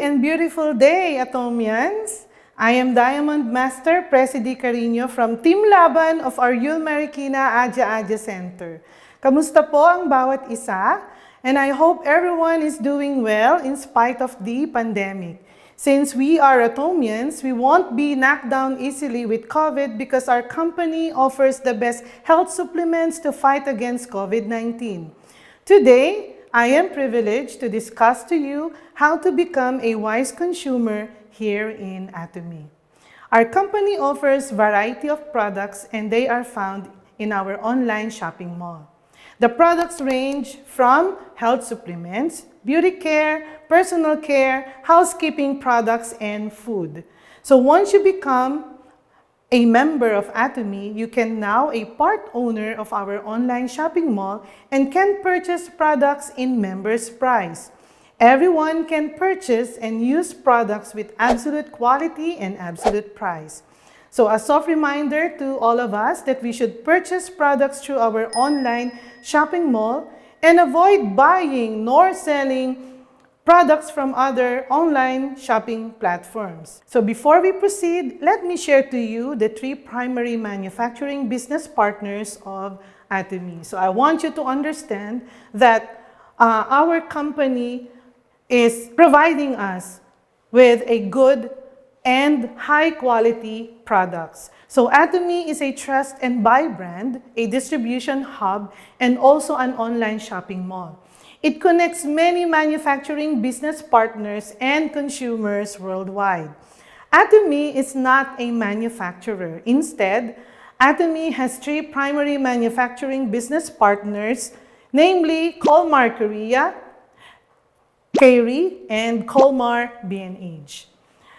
and beautiful day, Atomians! I am Diamond Master Presidi Carino from Team Laban of our Yul Marikina Adya Center. Kamusta po ang bawat isa? And I hope everyone is doing well in spite of the pandemic. Since we are Atomians, we won't be knocked down easily with COVID because our company offers the best health supplements to fight against COVID-19. Today, I am privileged to discuss to you how to become a wise consumer here in Atomy. Our company offers variety of products and they are found in our online shopping mall. The products range from health supplements, beauty care, personal care, housekeeping products, and food. So once you become a member of Atomy, you can now a part owner of our online shopping mall and can purchase products in members price. Everyone can purchase and use products with absolute quality and absolute price. So a soft reminder to all of us that we should purchase products through our online shopping mall and avoid buying nor selling products from other online shopping platforms. So before we proceed, let me share to you the 3 primary manufacturing business partners of Atomy. So I want you to understand that our company is providing us with a good and high quality products. So Atomy is a trust and buy brand, a distribution hub, and also an online shopping mall. It connects many manufacturing business partners and consumers worldwide. Atomy is not a manufacturer. Instead, Atomy has 3 primary manufacturing business partners, namely Colmar Korea, Kayri, and Colmar B&H.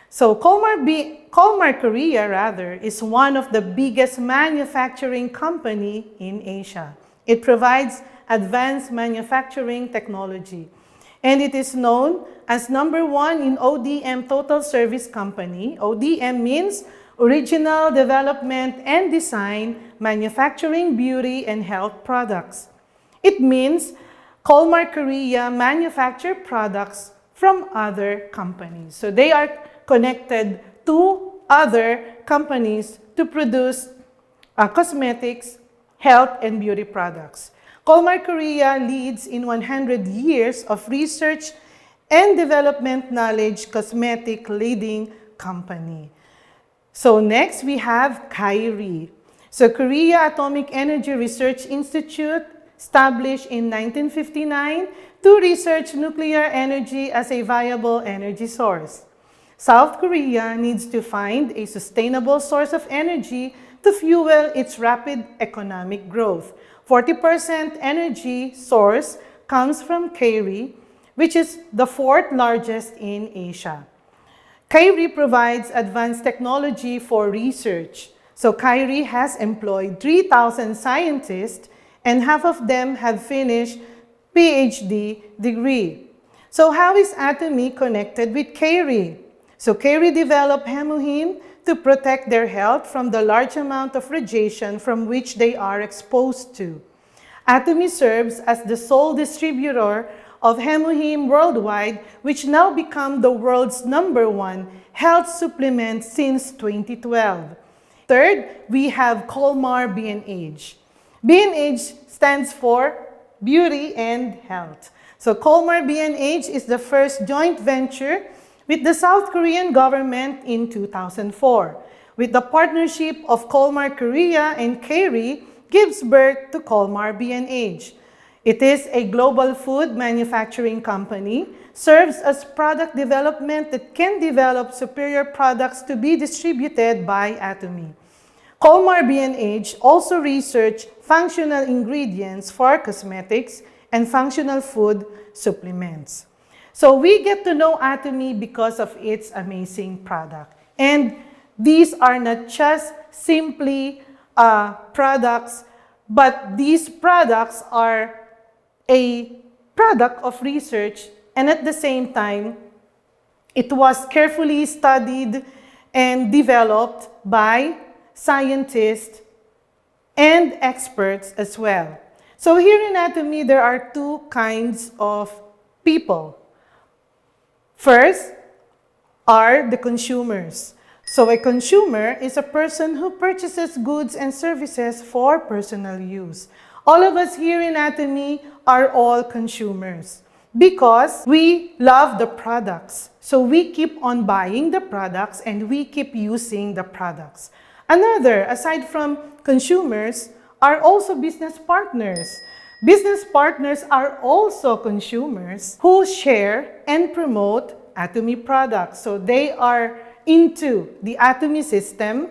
So Colmar Korea is one of the biggest manufacturing company in Asia. It provides advanced manufacturing technology. And it is known as #1 in ODM Total Service Company. ODM means Original Development and Design, Manufacturing Beauty and Health Products. It means Colmar Korea manufacture products from other companies. So they are connected to other companies to produce cosmetics, health, and beauty products. Colmar Korea leads in 100 years of research and development knowledge cosmetic leading company. So next we have Kayri. So Korea Atomic Energy Research Institute, established in 1959 to research nuclear energy as a viable energy source. South Korea needs to find a sustainable source of energy to fuel its rapid economic growth. 40% energy source comes from Kayri, which is the 4th largest in Asia. Kayri provides advanced technology for research. So Kayri has employed 3,000 scientists and half of them have finished PhD degree. So how is Atomy connected with Kayri? So Kayri developed Hemohim to protect their health from the large amount of radiation from which they are exposed to. Atomy serves as the sole distributor of Hemohim worldwide, which now become the world's #1 health supplement since 2012. Third, we have Colmar B&H. B&H stands for Beauty and Health. So Colmar B&H is the first joint venture with the South Korean government in 2004. With the partnership of Colmar Korea and Kayri gives birth to Colmar B&H. It is a global food manufacturing company, serves as product development that can develop superior products to be distributed by Atomy. Colmar B&H also research functional ingredients for cosmetics and functional food supplements. So we get to know Atomy because of its amazing product. And these are not just simply products, but these products are a product of research, and at the same time, it was carefully studied and developed by scientists and experts as well. So here in Atomy, there are 2 kinds of people. First, are the consumers. So a consumer is a person who purchases goods and services for personal use. All of us here in Atomy are all consumers because we love the products. So we keep on buying the products and we keep using the products. Another, aside from consumers, are also business partners. Business partners are also consumers who share and promote Atomy products. So they are into the Atomy system,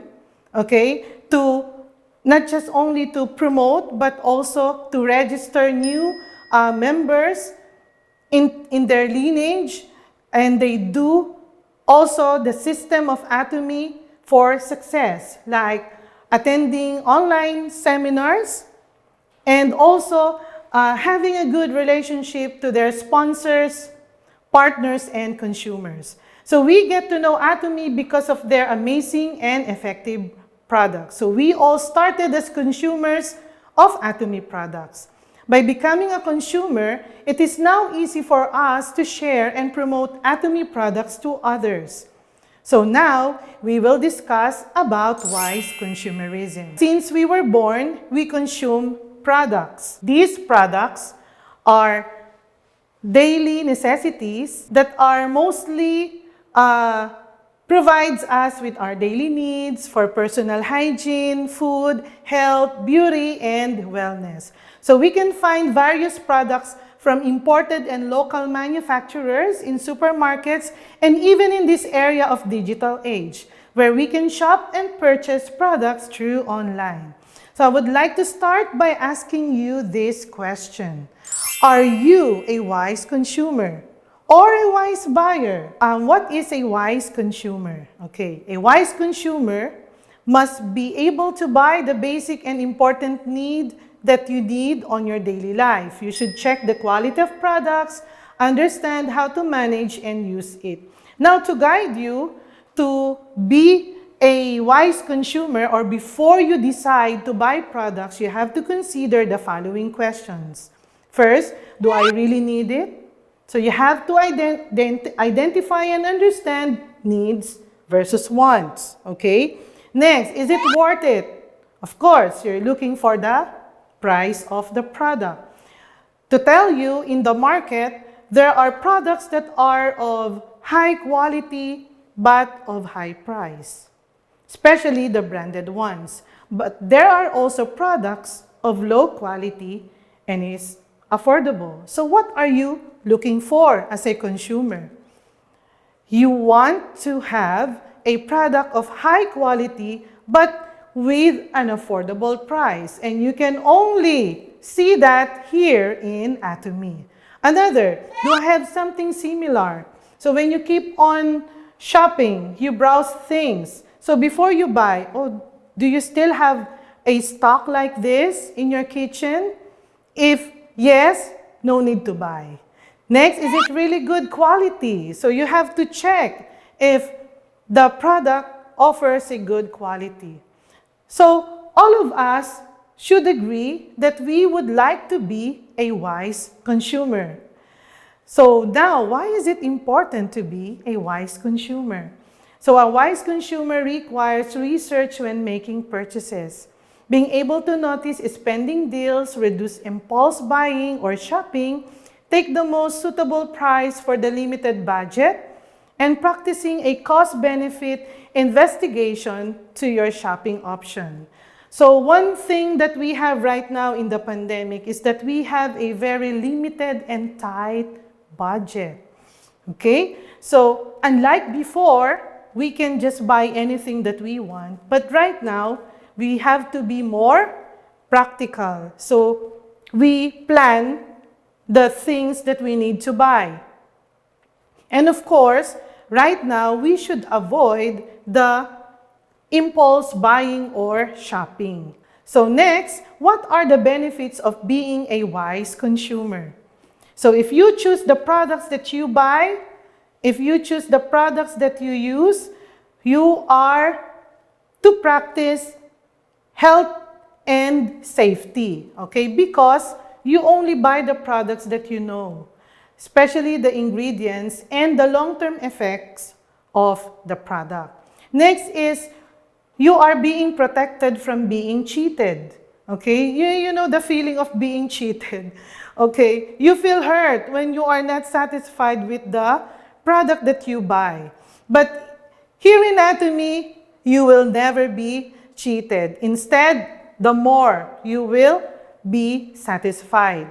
okay, to not just only to promote, but also to register new members in their lineage, and they do also the system of Atomy for success, like attending online seminars and also having a good relationship to their sponsors, partners, and consumers. So we get to know Atomy because of their amazing and effective products. So we all started as consumers of Atomy products. By becoming a consumer, it is now easy for us to share and promote Atomy products to others. So now, we will discuss about wise consumerism. Since we were born, we consume products. These products are daily necessities that are mostly provides us with our daily needs for personal hygiene, food, health, beauty, and wellness. So we can find various products from imported and local manufacturers in supermarkets and even in this area of digital age, where we can shop and purchase products through online. So I would like to start by asking you this question. Are you a wise consumer or a wise buyer? What is a wise consumer? Okay, a wise consumer must be able to buy the basic and important need that you need on your daily life. You should check the quality of products, understand how to manage and use it. Now, to guide you to be a wise consumer, or before you decide to buy products, you have to consider the following questions. First, do I really need it? So you have to identify and understand needs versus wants, okay? Next, is it worth it? Of course, you're looking for the price of the product. To tell you, in the market, there are products that are of high quality but of high price, especially the branded ones. But there are also products of low quality and is affordable. So what are you looking for as a consumer? You want to have a product of high quality but with an affordable price. And you can only see that here in Atomy. Another, do I have something similar? So when you keep on shopping, you browse things. So before you buy, do you still have a stock like this in your kitchen? If yes, no need to buy. Next, is it really good quality? So you have to check if the product offers a good quality. So all of us should agree that we would like to be a wise consumer. So now, why is it important to be a wise consumer? So a wise consumer requires research when making purchases. Being able to notice spending deals, reduce impulse buying or shopping, take the most suitable price for the limited budget, and practicing a cost-benefit investigation to your shopping option. So one thing that we have right now in the pandemic is that we have a very limited and tight budget. Okay? So unlike before, we can just buy anything that we want. But right now, we have to be more practical. So we plan the things that we need to buy. And of course, right now, we should avoid the impulse buying or shopping. So next, what are the benefits of being a wise consumer? So if you choose the products that you buy, if you choose the products that you use, you are to practice health and safety, okay? Because you only buy the products that you know, especially the ingredients and the long-term effects of the product. Next is you are being protected from being cheated. Okay, you know the feeling of being cheated. Okay, you feel hurt when you are not satisfied with the product that you buy. But here in Atomy, you will never be cheated. Instead, the more you will be satisfied.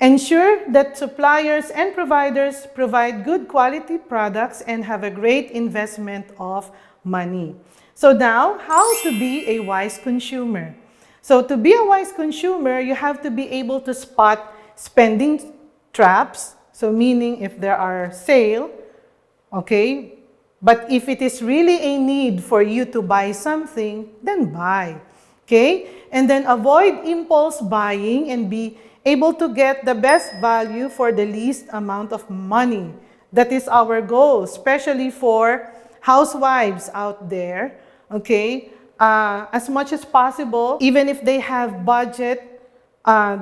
Ensure that suppliers and providers provide good quality products and have a great investment of money. So now, how to be a wise consumer? So to be a wise consumer, you have to be able to spot spending traps. So meaning if there are sale, okay, but if it is really a need for you to buy something, then buy. Okay? And then avoid impulse buying and be able to get the best value for the least amount of money. That is our goal, especially for housewives out there. Okay? As much as possible, even if they have budget,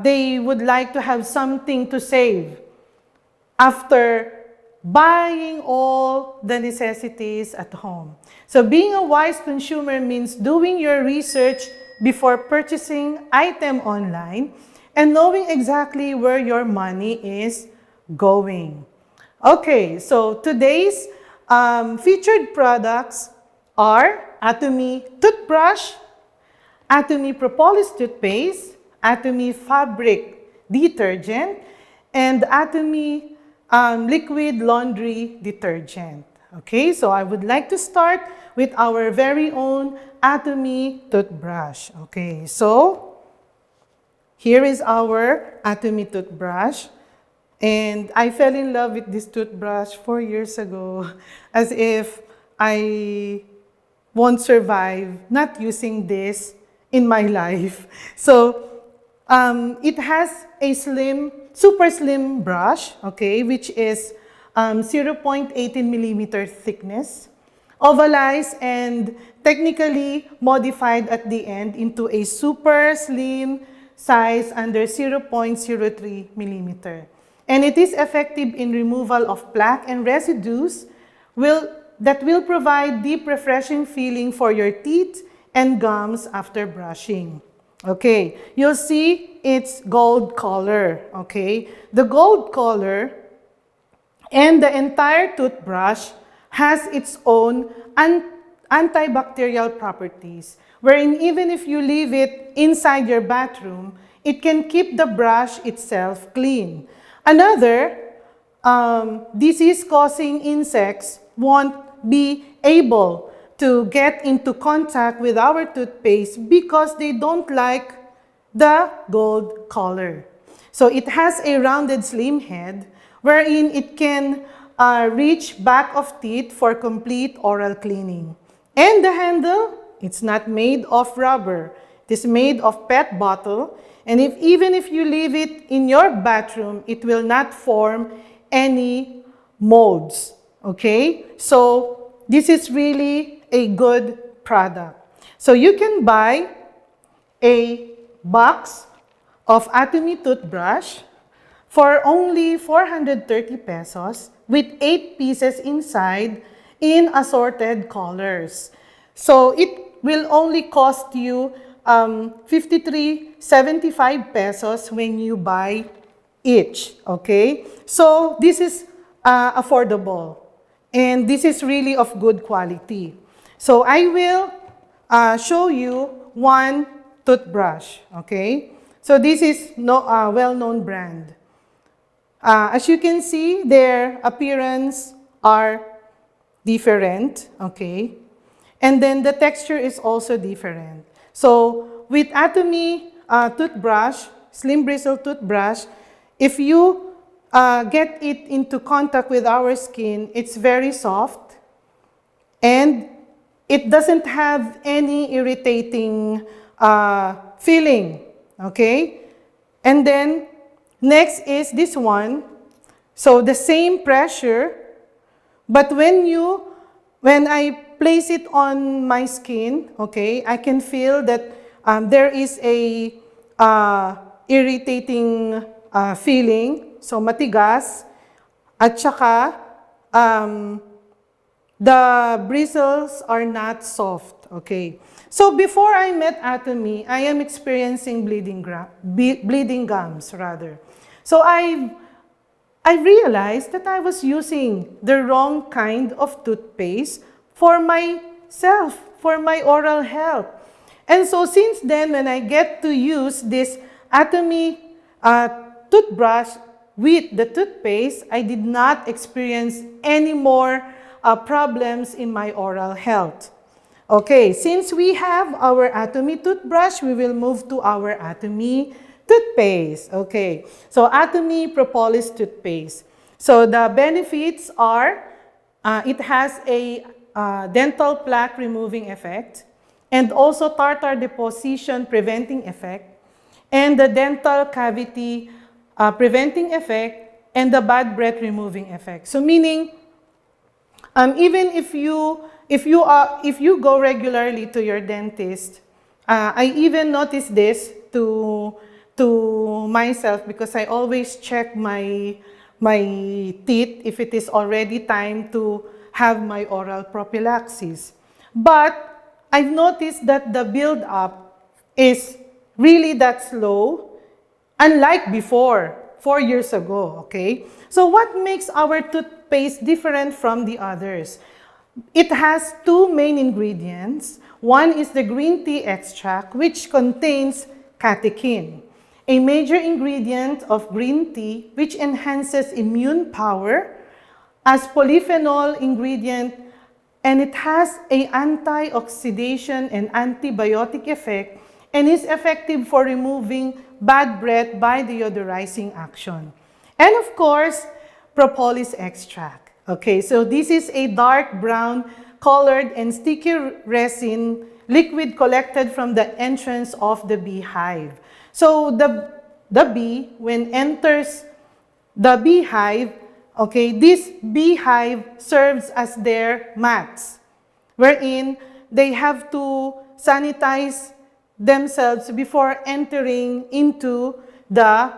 they would like to have something to save after buying all the necessities at home. So being a wise consumer means doing your research before purchasing item online and knowing exactly where your money is going. Okay, so today's featured products are Atomy toothbrush, Atomy propolis toothpaste, Atomy fabric detergent, and Atomy liquid laundry detergent. Okay, so I would like to start with our very own Atomy toothbrush. Okay, so here is our Atomy toothbrush. And I fell in love with this toothbrush 4 years ago, as if I won't survive not using this in my life. So it has a super slim brush, okay, which is 0.18 millimeter thickness, ovalized and technically modified at the end into a super slim size under 0.03 millimeter. And it is effective in removal of plaque and residues that will provide deep refreshing feeling for your teeth and gums after brushing. Okay, you'll see it's gold color, okay? The gold color and the entire toothbrush has its own antibacterial properties, wherein even if you leave it inside your bathroom, it can keep the brush itself clean. Another, disease-causing insects won't be able to get into contact with our toothpaste because they don't like the gold color. So it has a rounded slim head wherein it can reach back of teeth for complete oral cleaning. And the handle, it's not made of rubber. It is made of PET bottle. And even if you leave it in your bathroom, it will not form any molds. Okay? So this is really a good product. So you can buy a box of Atomy toothbrush for only 430 pesos with 8 pieces inside in assorted colors. So it will only cost you 53.75 pesos when you buy each, okay? So this is affordable and this is really of good quality. So I will show you one toothbrush, okay? So this is well-known brand. As you can see, their appearance are different, okay? And then the texture is also different. So with Atomy toothbrush, slim bristle toothbrush, if you get it into contact with our skin, it's very soft and it doesn't have any irritating feeling, okay? And then next is this one. So the same pressure, but when I place it on my skin, okay, I can feel that there is a irritating feeling, so matigas, at saka the bristles are not soft, okay? So before I met Atomy, I am experiencing bleeding gums, rather. So I realized that I was using the wrong kind of toothpaste for myself, for my oral health. And so since then, when I get to use this Atomy toothbrush with the toothpaste, I did not experience any more problems in my oral health. Okay, since we have our Atomy toothbrush, we will move to our Atomy toothpaste. Okay, so Atomy Propolis toothpaste. So the benefits are, it has a dental plaque removing effect, and also tartar deposition preventing effect, and the dental cavity preventing effect, and the bad breath removing effect. So meaning, even if you go regularly to your dentist, I even notice this to myself because I always check my teeth if it is already time to have my oral prophylaxis. But I've noticed that the build-up is really that slow, unlike before, 4 years ago, okay? So what makes our toothpaste different from the others? It has two main ingredients. One is the green tea extract, which contains catechin, a major ingredient of green tea, which enhances immune power as polyphenol ingredient, and it has an antioxidation and antibiotic effect, and is effective for removing bad breath by deodorizing action. And of course, propolis extract. Okay, so this is a dark brown colored and sticky resin liquid collected from the entrance of the beehive. So the bee, when enters the beehive, okay, this beehive serves as their mats, wherein they have to sanitize themselves before entering into the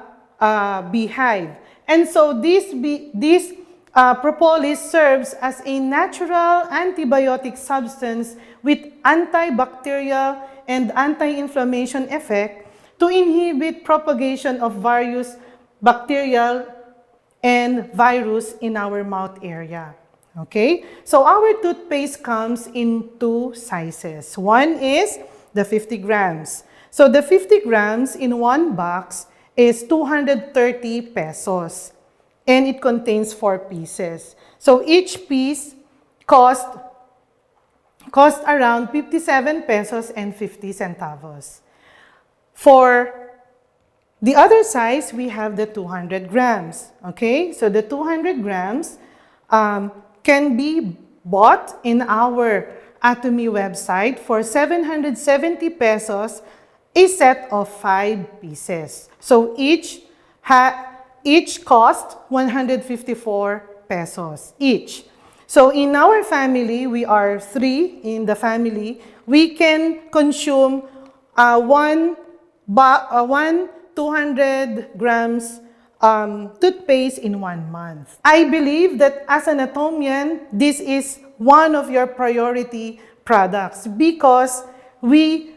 beehive. And so this propolis serves as a natural antibiotic substance with antibacterial and anti-inflammation effect to inhibit propagation of various bacterial and virus in our mouth area. Okay? So our toothpaste comes in two sizes. One is the 50 grams. So the 50 grams in one box is 230 pesos. And it contains 4 pieces. So each piece cost around 57 pesos and 50 centavos. For the other size, we have the 200 grams. Okay, so the 200 grams can be bought in our Atomy website for 770 pesos, a set of 5 pieces. So each cost 154 pesos each. So in our family, we are 3 in the family. We can consume one 200 grams toothpaste in 1 month. I believe that as an Atomian, this is one of your priority products because we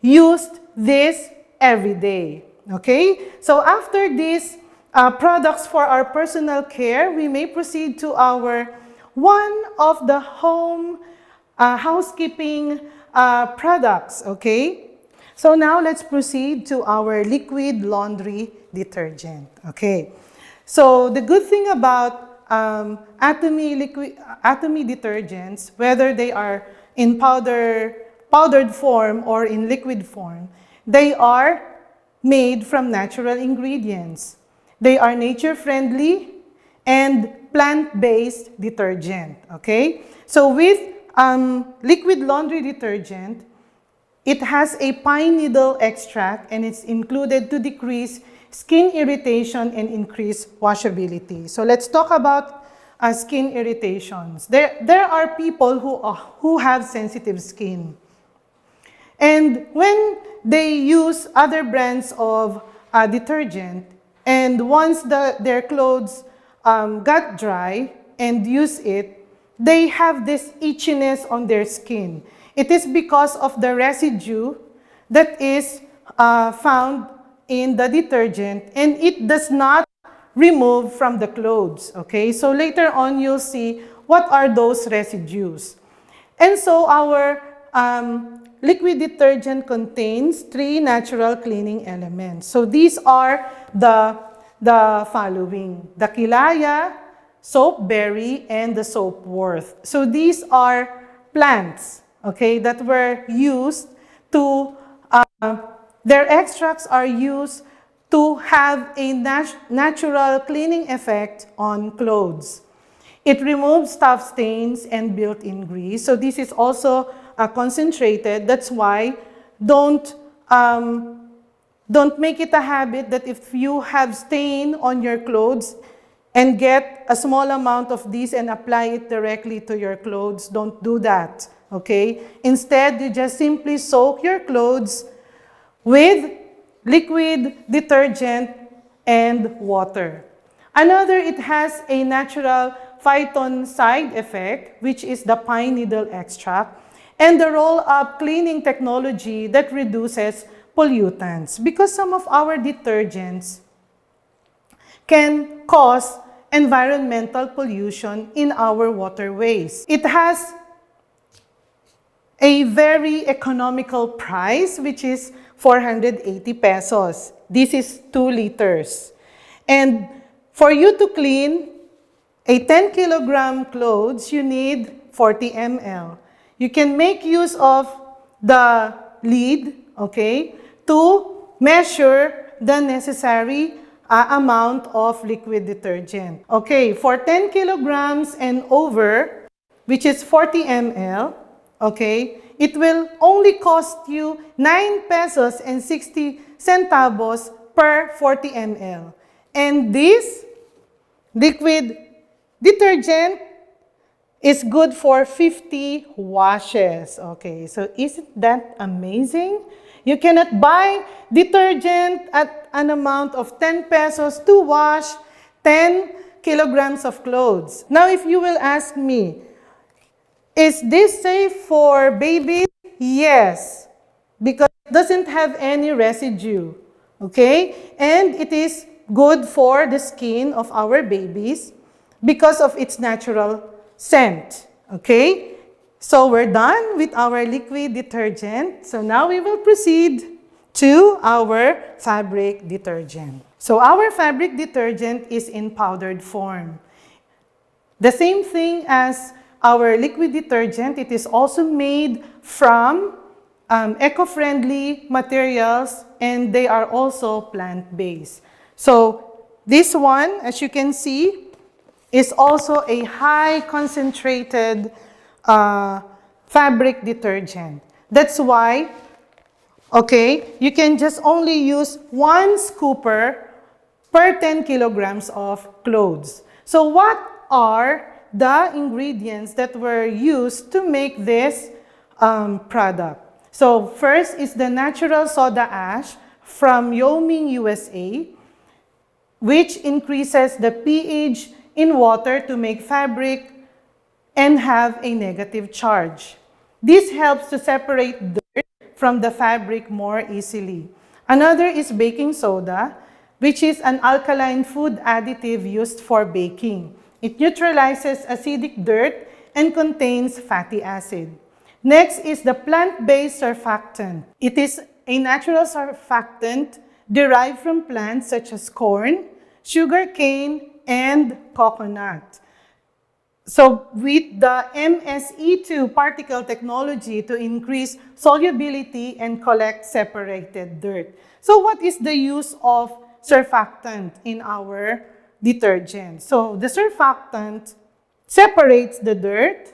used this every day. Okay? So after this products for our personal care, we may proceed to our one of the home housekeeping products, okay? So now let's proceed to our liquid laundry detergent, okay? So the good thing about Atomy detergents, whether they are in powdered form or in liquid form, they are made from natural ingredients. They are nature-friendly and plant-based detergent, okay? So with liquid laundry detergent, it has a pine needle extract and it's included to decrease skin irritation and increase washability. So let's talk about skin irritations. There are people who have sensitive skin. And when they use other brands of detergent, and once their clothes got dry and use it, they have this itchiness on their skin. It is because of the residue that is found in the detergent, and it does not remove from the clothes, okay? So later on, you'll see what are those residues. And so our liquid detergent contains 3 natural cleaning elements. So these are the following: the kilaya, soap berry, and the soapworth. So these are plants, okay, that were used to, their extracts are used to have a natural cleaning effect on clothes. It removes stubble stains and built-in grease. So this is also concentrated. That's why don't make it a habit that if you have stain on your clothes and get a small amount of this and apply it directly to your clothes. Don't do that, okay? Instead, you just simply soak your clothes with liquid detergent and water. Another, it has a natural phyton side effect, which is the pine needle extract, and the roll-up cleaning technology that reduces pollutants, because some of our detergents can cause environmental pollution in our waterways. It has a very economical price, which is 480 pesos. This is 2 liters. And for you to clean a 10-kilogram clothes, you need 40 ml. You can make use of the lid, okay, to measure the necessary amount of liquid detergent. Okay, for 10 kilograms and over, which is 40 ml, okay, it will only cost you 9 pesos and 60 centavos per 40 ml. And this liquid detergent is good for 50 washes. Okay, so isn't that amazing? You cannot buy detergent at an amount of 10 pesos to wash 10 kilograms of clothes. Now, if you will ask me, is this safe for babies? Yes, because it doesn't have any residue, okay? And it is good for the skin of our babies because of its natural scent, okay? So we're done with our liquid detergent. So now we will proceed to our fabric detergent. So our fabric detergent is in powdered form. The same thing as our liquid detergent, it is also made from eco-friendly materials, and they are also plant-based. So this one, as you can see, is also a high concentrated fabric detergent. That's why, okay, you can just only use 1 scooper per 10 kilograms of clothes. So what are the ingredients that were used to make this product? So first is the natural soda ash from Yoming, USA, which increases the pH in water to make fabric and have a negative charge. This helps to separate dirt from the fabric more easily. Another is baking soda, which is an alkaline food additive used for baking. It neutralizes acidic dirt and contains fatty acid. Next is the plant-based surfactant. It is a natural surfactant derived from plants such as corn, sugarcane, and coconut. So with the MSE2 particle technology to increase solubility and collect separated dirt. So what is the use of surfactant in our detergent? So the surfactant separates the dirt,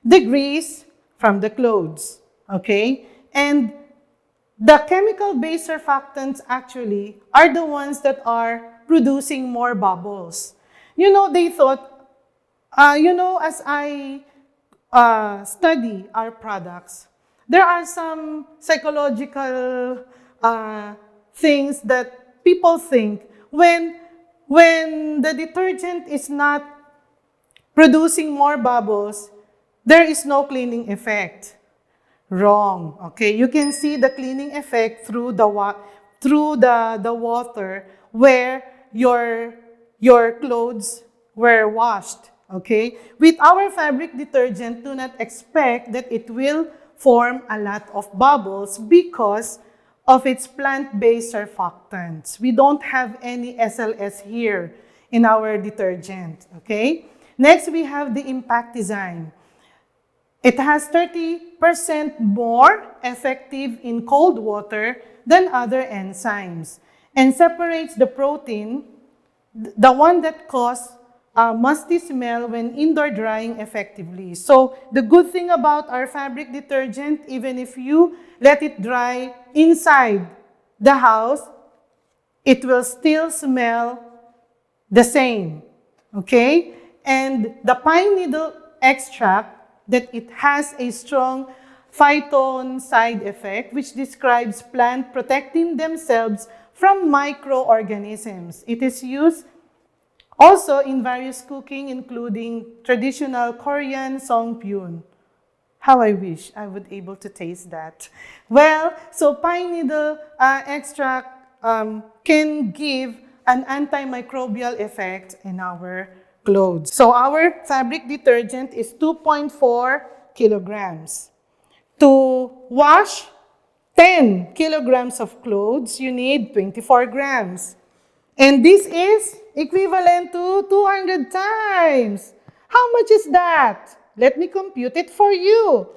the grease from the clothes, okay? And the chemical-based surfactants actually are the ones that are producing more bubbles. You know, they thought, as I study our products, there are some psychological things that people think when the detergent is not producing more bubbles, there is no cleaning effect. Wrong. Okay, you can see the cleaning effect through the water where your clothes were washed. Okay, with our fabric detergent, do not expect that it will form a lot of bubbles because of its plant-based surfactants. We don't have any SLS here in our detergent. Okay. Next, we have the impact design. It has 30% more effective in cold water than other enzymes and separates the protein, the one that causes a musty smell when indoor drying effectively. So the good thing about our fabric detergent, even if you let it dry inside the house, it will still smell the same. Okay? And the pine needle extract, that it has a strong phyton side effect, which describes plants protecting themselves from microorganisms. It is used also in various cooking, including traditional Korean songpyeon. How I wish I would able to taste that. Well, so pine needle extract can give an antimicrobial effect in our clothes. So our fabric detergent is 2.4 kilograms. To wash 10 kilograms of clothes, you need 24 grams. And this is equivalent to 200 times. How much is that? Let me compute it for you.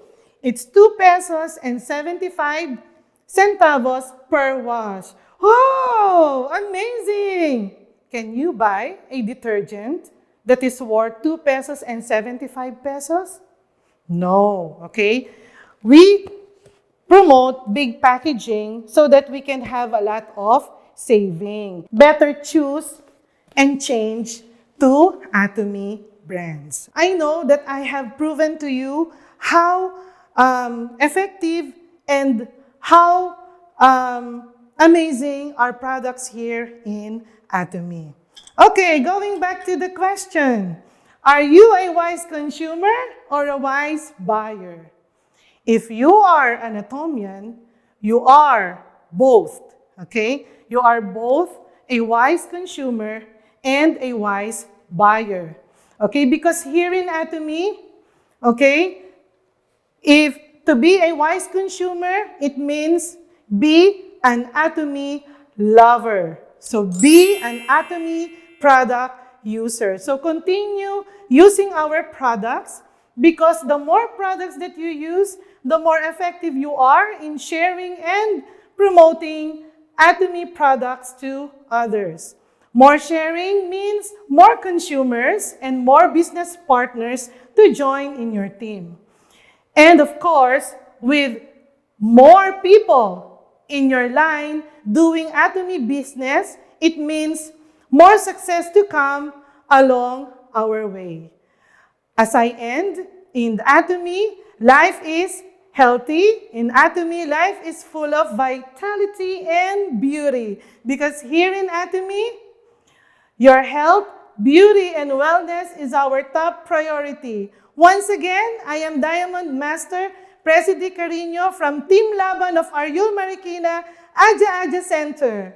It's 2 pesos and 75 centavos per wash. Wow! Amazing! Can you buy a detergent that is worth 2 pesos and 75 pesos? No, okay? We promote big packaging so that we can have a lot of saving. Better choose and change to Atomy brands. I know that I have proven to you how effective and how amazing our products here in Atomy. Okay, going back to the question. Are you a wise consumer or a wise buyer? If you are an Atomian, you are both, okay? You are both a wise consumer and a wise buyer, okay? Because here in Atomy, okay, if to be a wise consumer, it means be an Atomy lover. So be an Atomy product user. So continue using our products because the more products that you use, the more effective you are in sharing and promoting Atomy products to others. More sharing means more consumers and more business partners to join in your team. And of course, with more people in your line doing Atomy business, it means more success to come along our way. As I end, in Atomy, life is healthy. In Atomy, life is full of vitality and beauty. Because here in Atomy, your health, beauty, and wellness is our top priority. Once again, I am Diamond Master President Carino from Team Laban of Ariel Marikina Aja Aja Center.